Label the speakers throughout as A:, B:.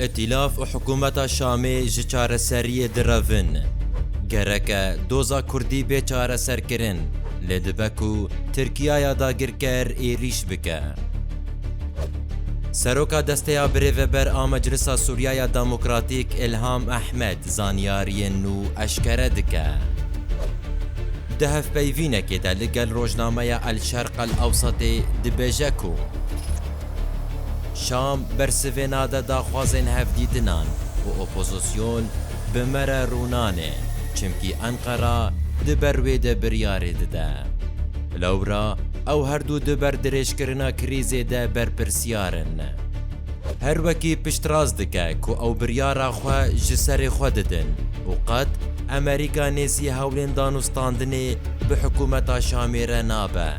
A: ائتلاف و حکومتا شامی ji çareseriyê diravin. Gereke doza Kurdî bê çareserkirin lê dibe ku Tirkiyaya dagirker êrîş bike. Seroka desteya birêveber a Meclisa Sûriyaya Demokratîk İlham Ahmed zanyariyên nû eşkere dike. Di hevpeyvînekê de li gel rojnameya El Şerq El Ewsatê dibêje ku Şam bersivê nade daxwazên hevdîtinan û opozisyon bi mere rûnanê çimkî Enqera di ber wê de biryarê dide. Lewra ew herdû di ber dirêjkirina krîzê de berpirsyarin. Her wekî piştrast dike ku ew biryara xwe ji serê xwe didin û qet Amerîka nêzî hewlên danûstandinê bi hikûmeta Şamê re nabe.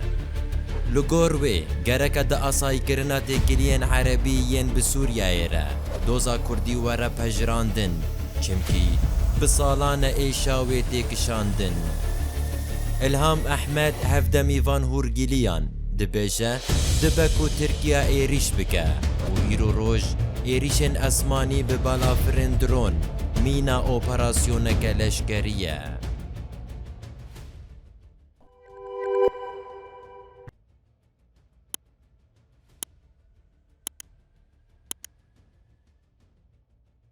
A: Li gor wê gereke di asayîkirina têkiliyên Erebî yên bi Sûriyayê re doza Kurdî were pejirandin çimkî bi salan e êşa wê têkişandin. İlham Ahmed hevdemîvan hûrgiliyan dibêje dibe ku Tirkiya êrîş bike û îro roj êrîşên esmanî bi balafirên dron mîna operasyoneke leşkerî ye.